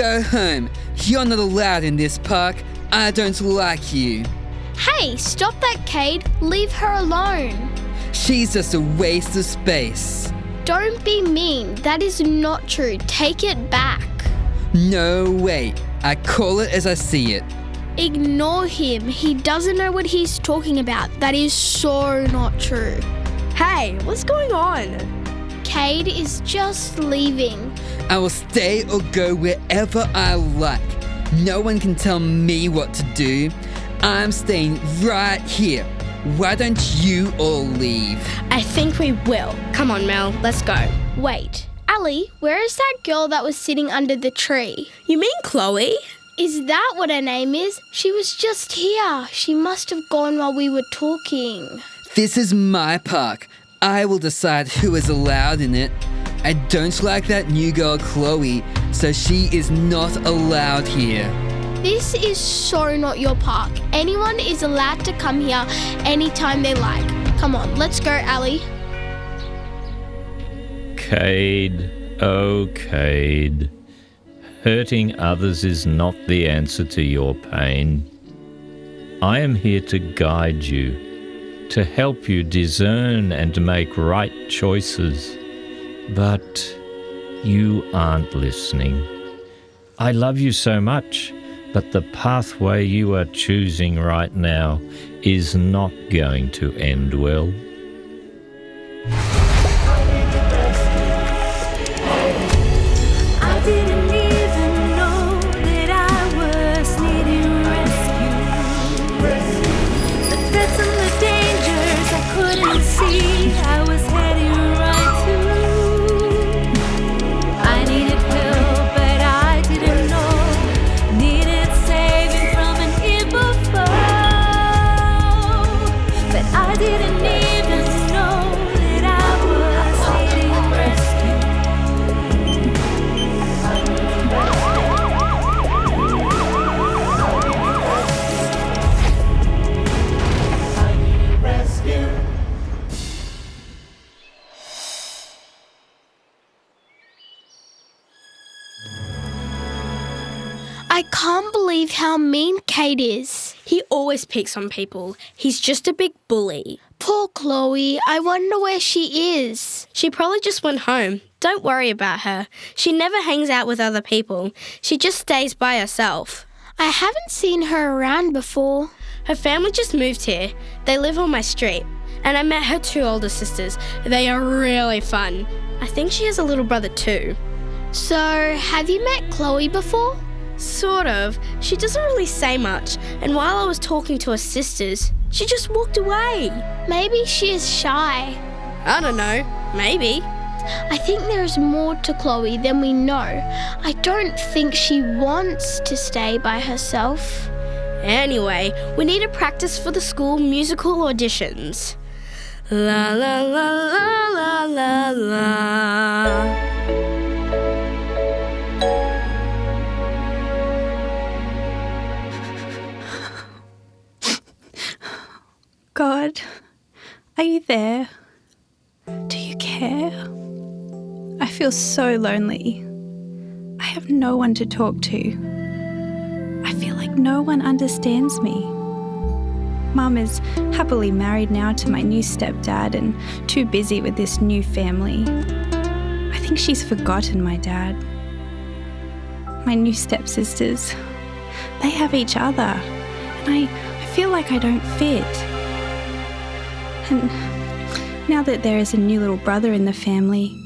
Go home. You're not allowed in this park. I don't like you. Hey, stop that, Cade. Leave her alone. She's just a waste of space. Don't be mean. That is not true. Take it back. No way. I call it as I see it. Ignore him. He doesn't know what he's talking about. That is so not true. Hey, what's going on? Cade is just leaving. I will stay or go wherever I like. No one can tell me what to do. I'm staying right here. Why don't you all leave? I think we will. Come on, Mel, let's go. Wait, Ali, where is that girl that was sitting under the tree? You mean Chloe? Is that what her name is? She was just here. She must have gone while we were talking. This is my park. I will decide who is allowed in it. I don't like that new girl Chloe, so she is not allowed here. This is so not your park. Anyone is allowed to come here anytime they like. Come on, let's go, Ali. Cade, oh Cade. Hurting others is not the answer to your pain. I am here to guide you, to help you discern and make right choices. But you aren't listening. I love you so much, but the pathway you are choosing right now is not going to end well. I didn't even know that I was needing rescue. The threats and the dangers I couldn't see, I was heading right to. I needed help, but I didn't know. Needed saving from an evil foe, but I didn't even know that I was needing rescue. I can't believe how mean Cade is. He always picks on people. He's just a big bully. Poor Chloe. I wonder where she is. She probably just went home. Don't worry about her. She never hangs out with other people. She just stays by herself. I haven't seen her around before. Her family just moved here. They live on my street. And I met her 2 older sisters. They are really fun. I think she has a little brother too. So, have you met Chloe before? Sort of. She doesn't really say much. And while I was talking to her sisters, she just walked away. Maybe she is shy. I don't know. Maybe. I think there is more to Chloe than we know. I don't think she wants to stay by herself. Anyway, we need to practice for the school musical auditions. La la la la la la la. God, are you there? Do you care? I feel so lonely. I have no one to talk to. I feel like no one understands me. Mum is happily married now to my new stepdad and too busy with this new family. I think she's forgotten my dad. My new stepsisters, they have each other, and I feel like I don't fit. And now that there is a new little brother in the family,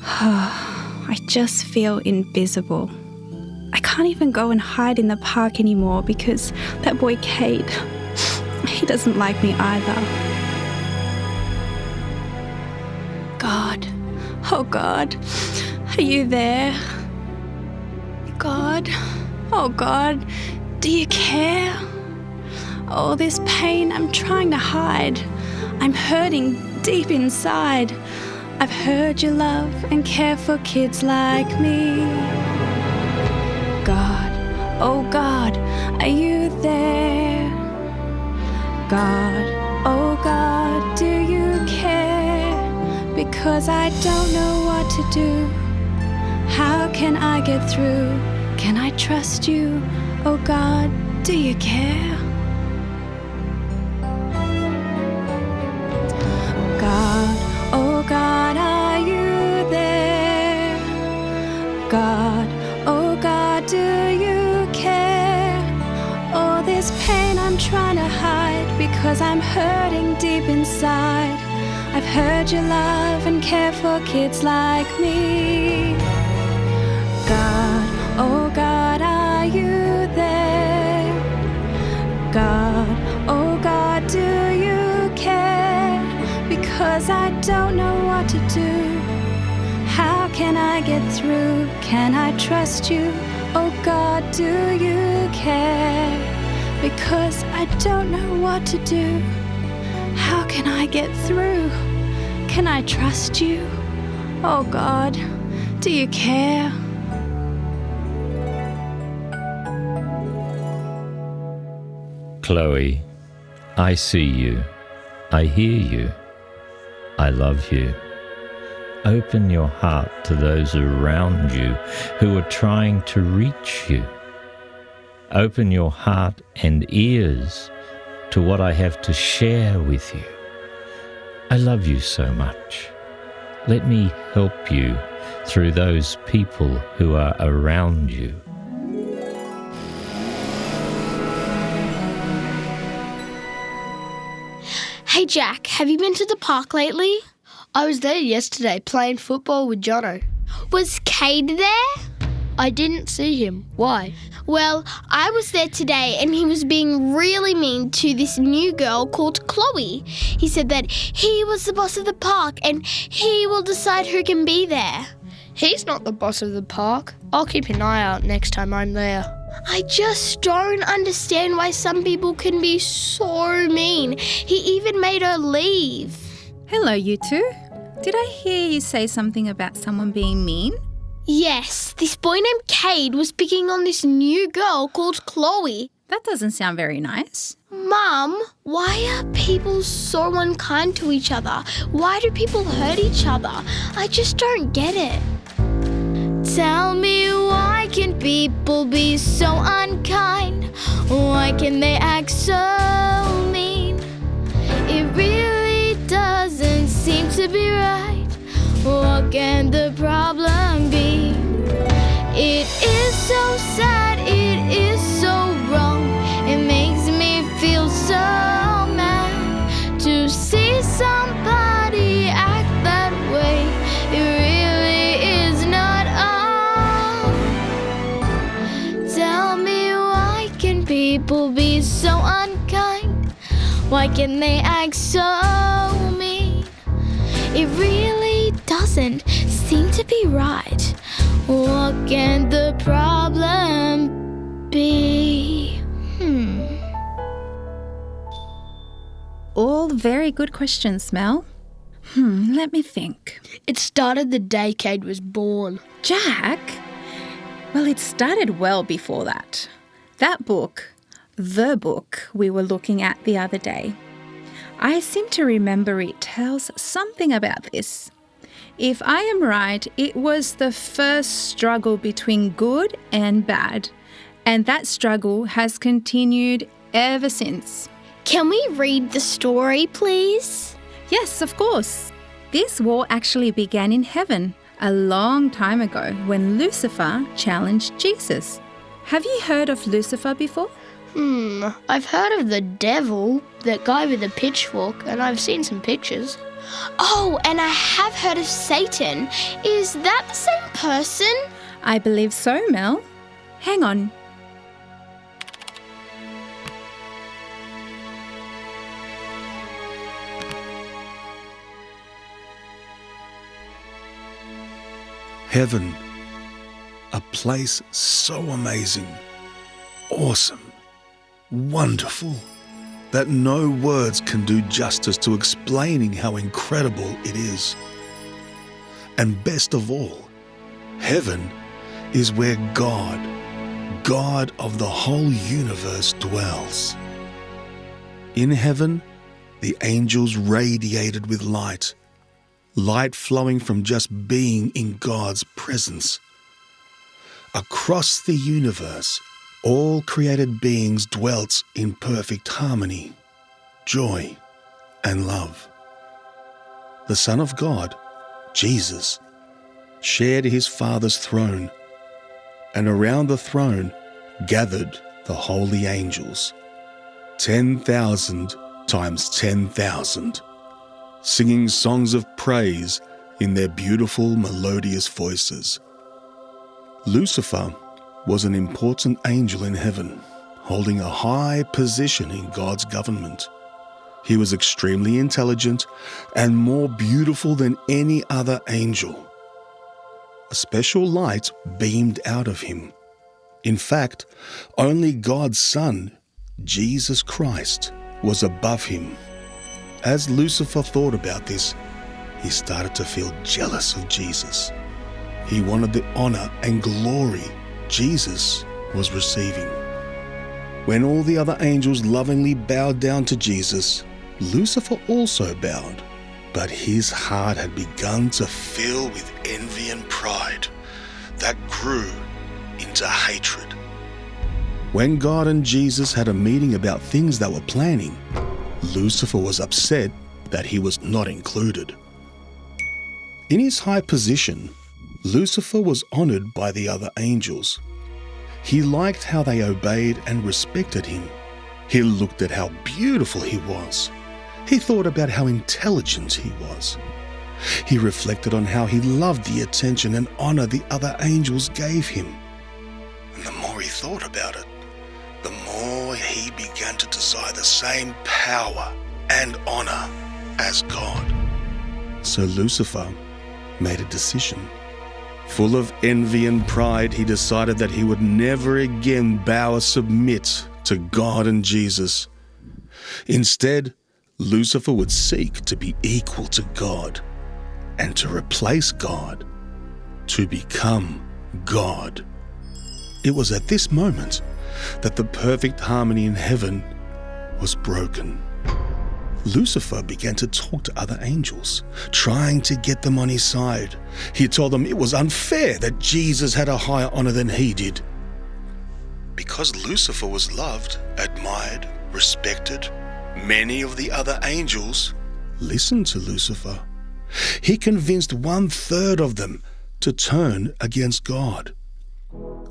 I just feel invisible. I can't even go and hide in the park anymore because that boy Cade, he doesn't like me either. God, oh God, are you there? God, oh God, do you care? All this pain I'm trying to hide. I'm hurting deep inside. I've heard you love and care for kids like me. God, oh God, are you there? God, oh God, do you care? Because I don't know what to do. How can I get through Can I trust you? Oh God, do you care? God, oh God, are you there? God, oh God, do you care? All this pain I'm trying to hide because I'm hurting deep inside. I've heard you love and care for kids like me. God, oh God, are you there? God, oh God, do you care? Because I don't know what to do. How can I get through? Can I trust you? Oh God, do you care? Because I don't know what to do. How can I get through? Can I trust you? Oh God, do you care? Chloe, I see you. I hear you. I love you. Open your heart to those around you who are trying to reach you. Open your heart and ears to what I have to share with you. I love you so much. Let me help you through those people who are around you. Hey Jack, have you been to the park lately? I was there yesterday playing football with Jono. Was Cade there? I didn't see him. Why? Well, I was there today and he was being really mean to this new girl called Chloe. He said that he was the boss of the park and he will decide who can be there. He's not the boss of the park. I'll keep an eye out next time I'm there. I just don't understand why some people can be so mean. He even made her leave. Hello, you two. Did I hear you say something about someone being mean? Yes, this boy named Cade was picking on this new girl called Chloe. That doesn't sound very nice. Mum, why are people so unkind to each other? Why do people hurt each other? I just don't get it. Tell me, why can people be so unkind? Why can they act so mean? It really doesn't seem to be right. What can the problem be? It is so sad, it is so wrong. It makes me feel so mad to see somebody act that way. It really is not on. Tell me, why can people be so unkind? Why can they act so mean? It really doesn't seem to be right. What can the problem be? All very good questions, Mel. Let me think. It started the day Cade was born. Jack? Well, it started well before that. That book, the book we were looking at the other day, I seem to remember it tells something about this. If I am right, it was the first struggle between good and bad, and that struggle has continued ever since. Can we read the story, please? Yes, of course. This war actually began in heaven a long time ago when Lucifer challenged Jesus. Have you heard of Lucifer before? I've heard of the devil, that guy with the pitchfork, and I've seen some pictures. Oh, and I have heard of Satan. Is that the same person? I believe so, Mel. Hang on. Heaven, a place so amazing, awesome, wonderful, that no words can do justice to explaining how incredible it is. And best of all, heaven is where God of the whole universe dwells. In heaven, the angels radiated with light flowing from just being in God's presence. Across the universe, all created beings dwelt in perfect harmony, joy, and love. The Son of God, Jesus, shared his Father's throne, and around the throne gathered the holy angels, 10,000 times 10,000, singing songs of praise in their beautiful melodious voices. Lucifer was an important angel in heaven, holding a high position in God's government. He was extremely intelligent and more beautiful than any other angel. A special light beamed out of him. In fact, only God's Son, Jesus Christ, was above him. As Lucifer thought about this, he started to feel jealous of Jesus. He wanted the honor and glory Jesus was receiving. When all the other angels lovingly bowed down to Jesus, Lucifer also bowed, but his heart had begun to fill with envy and pride that grew into hatred. When God and Jesus had a meeting about things they were planning, Lucifer was upset that he was not included. In his high position, Lucifer was honored by the other angels. He liked how they obeyed and respected him. He looked at how beautiful he was. He thought about how intelligent he was. He reflected on how he loved the attention and honor the other angels gave him. And the more he thought about it, the more he began to desire the same power and honor as God. So Lucifer made a decision. Full of envy and pride, he decided that he would never again bow or submit to God and Jesus. Instead, Lucifer would seek to be equal to God and to replace God, to become God. It was at this moment that the perfect harmony in heaven was broken. Lucifer began to talk to other angels, trying to get them on his side. He told them it was unfair that Jesus had a higher honor than he did. Because Lucifer was loved, admired, respected, many of the other angels listened to Lucifer. He convinced 1/3 of them to turn against God.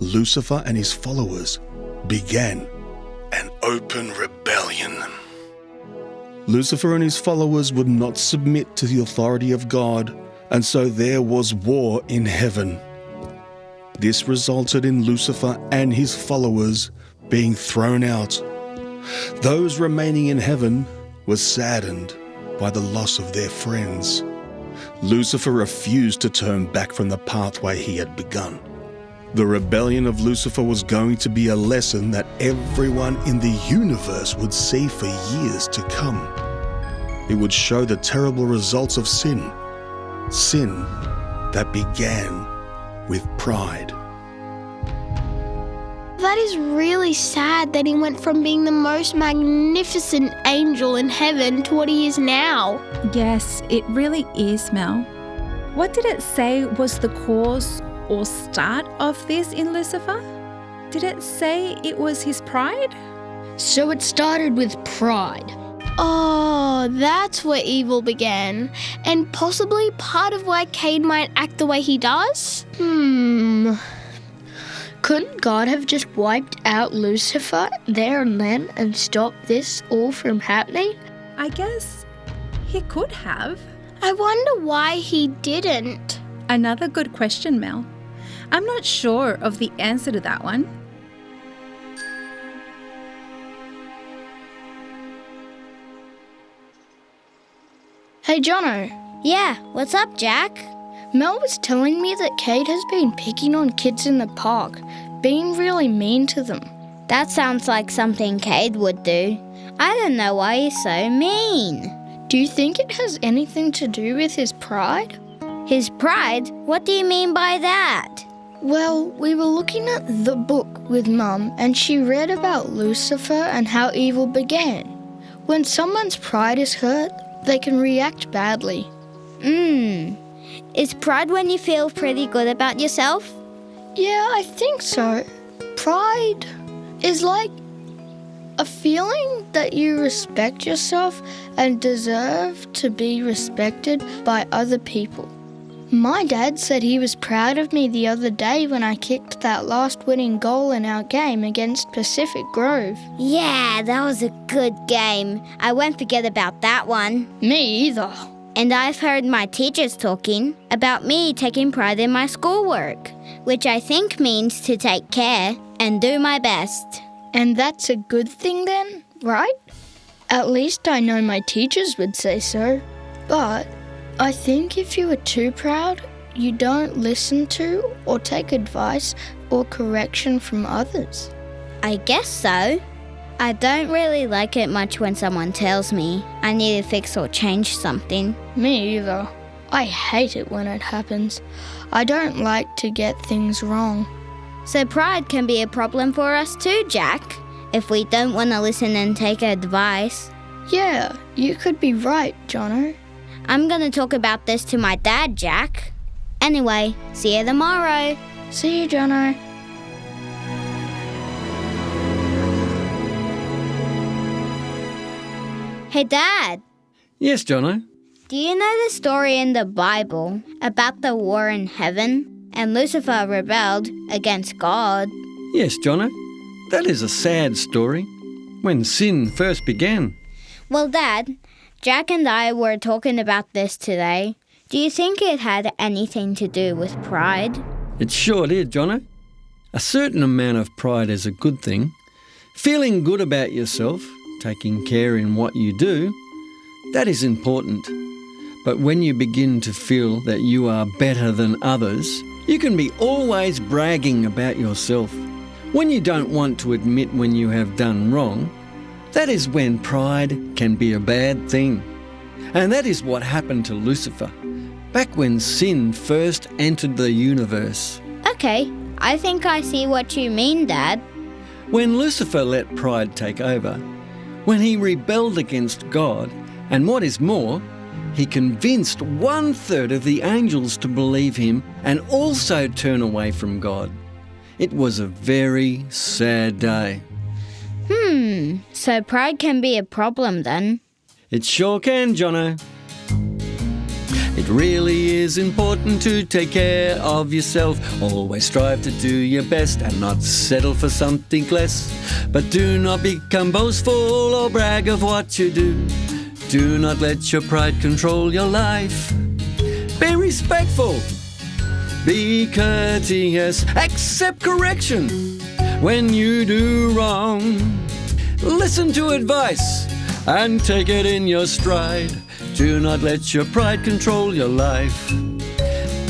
Lucifer and his followers began an open rebellion. Lucifer and his followers would not submit to the authority of God, and so there was war in heaven. This resulted in Lucifer and his followers being thrown out. Those remaining in heaven were saddened by the loss of their friends. Lucifer refused to turn back from the pathway he had begun. The rebellion of Lucifer was going to be a lesson that everyone in the universe would see for years to come. It would show the terrible results of sin that began with pride. That is really sad that he went from being the most magnificent angel in heaven to what he is now. Yes, it really is, Mel. What did it say was the cause or start of this in Lucifer? Did it say it was his pride? So it started with pride. Oh, that's where evil began. And possibly part of why Cain might act the way he does? Couldn't God have just wiped out Lucifer there and then and stopped this all from happening? I guess he could have. I wonder why he didn't. Another good question, Mel. I'm not sure of the answer to that one. Hey, Jono. Yeah, what's up, Jack? Mel was telling me that Cade has been picking on kids in the park, being really mean to them. That sounds like something Cade would do. I don't know why he's so mean. Do you think it has anything to do with his pride? His pride? What do you mean by that? Well, we were looking at the book with Mum and she read about Lucifer and how evil began. When someone's pride is hurt, they can react badly. Is pride when you feel pretty good about yourself? Yeah, I think so. Pride is like a feeling that you respect yourself and deserve to be respected by other people. My dad said he was proud of me the other day when I kicked that last winning goal in our game against Pacific Grove. Yeah, that was a good game. I won't forget about that one. Me either. And I've heard my teachers talking about me taking pride in my schoolwork, which I think means to take care and do my best. And that's a good thing then, right? At least I know my teachers would say so. But I think if you are too proud, you don't listen to or take advice or correction from others. I guess so. I don't really like it much when someone tells me I need to fix or change something. Me either. I hate it when it happens. I don't like to get things wrong. So pride can be a problem for us too, Jack, if we don't want to listen and take advice. Yeah, you could be right, Jono. I'm going to talk about this to my dad, Jack. Anyway, see you tomorrow. See you, Jono. Hey, Dad. Yes, Jono. Do you know the story in the Bible about the war in heaven and Lucifer rebelled against God? Yes, Jono. That is a sad story. When sin first began. Well, Dad, Jack and I were talking about this today. Do you think it had anything to do with pride? It sure did, Jono. A certain amount of pride is a good thing. Feeling good about yourself, taking care in what you do, that is important. But when you begin to feel that you are better than others, you can be always bragging about yourself. When you don't want to admit when you have done wrong, that is when pride can be a bad thing. And that is what happened to Lucifer, back when sin first entered the universe. Okay, I think I see what you mean, Dad. When Lucifer let pride take over, when he rebelled against God, and what is more, he convinced 1/3 of the angels to believe him and also turn away from God. It was a very sad day. So pride can be a problem then? It sure can, Jono. It really is important to take care of yourself. Always strive to do your best and not settle for something less. But do not become boastful or brag of what you do. Do not let your pride control your life. Be respectful. Be courteous. Accept correction when you do wrong. Listen to advice and take it in your stride. Do not let your pride control your life.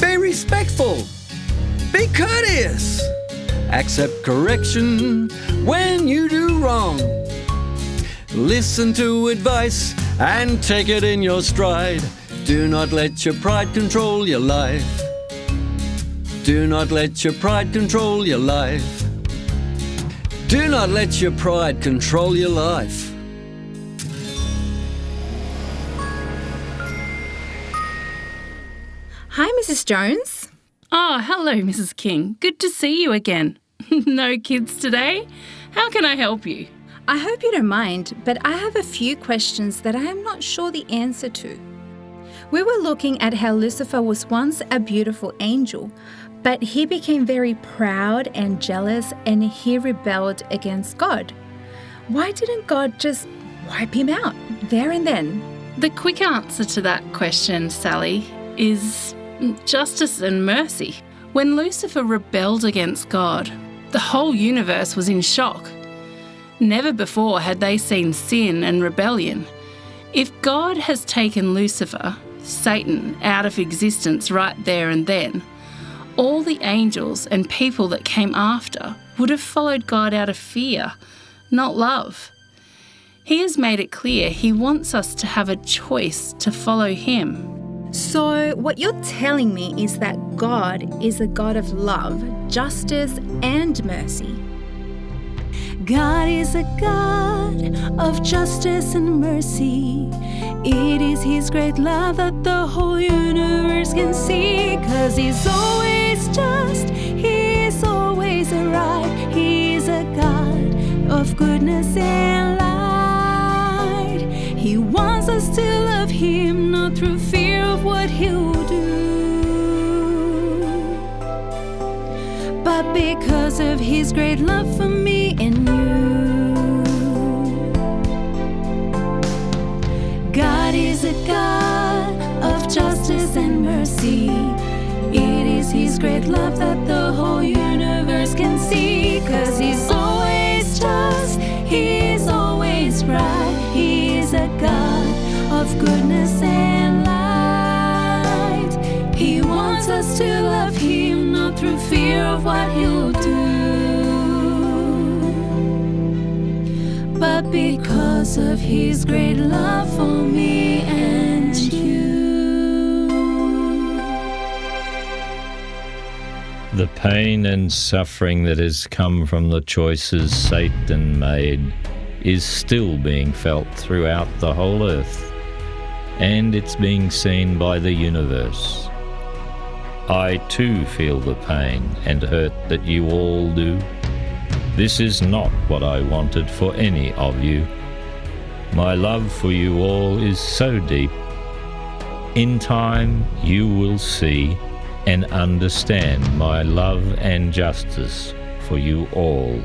Be respectful. Be courteous. Accept correction when you do wrong. Listen to advice and take it in your stride. Do not let your pride control your life. Do not let your pride control your life. Do not let your pride control your life. Hi, Mrs. Jones. Oh, hello, Mrs. King. Good to see you again. No kids today? How can I help you? I hope you don't mind, but I have a few questions that I am not sure the answer to. We were looking at how Lucifer was once a beautiful angel, but he became very proud and jealous and he rebelled against God. Why didn't God just wipe him out there and then? The quick answer to that question, Sally, is justice and mercy. When Lucifer rebelled against God, the whole universe was in shock. Never before had they seen sin and rebellion. If God has taken Lucifer, Satan, out of existence right there and then, all the angels and people that came after would have followed God out of fear, not love. He has made it clear he wants us to have a choice to follow him. So what you're telling me is that God is a God of love, justice, and mercy. God is a God of justice and mercy. It is His great love that the whole universe can see. 'Cause He's always just, He is right. He is a God of goodness and light. He wants us to love Him, not through fear of what He'll do, but because of His great love for me and you. God is a God of justice and mercy. It is His great love that the whole universe can see. 'Cause He's always just, He is always right. He is a God of goodness and light. He wants us to love Him, not through fear of what He'll do, but because of His great love for me and you. The pain and suffering that has come from the choices Satan made is still being felt throughout the whole earth, and it's being seen by the universe. I too feel the pain and hurt that you all do. This is not what I wanted for any of you. My love for you all is so deep. In time, you will see and understand my love and justice for you all.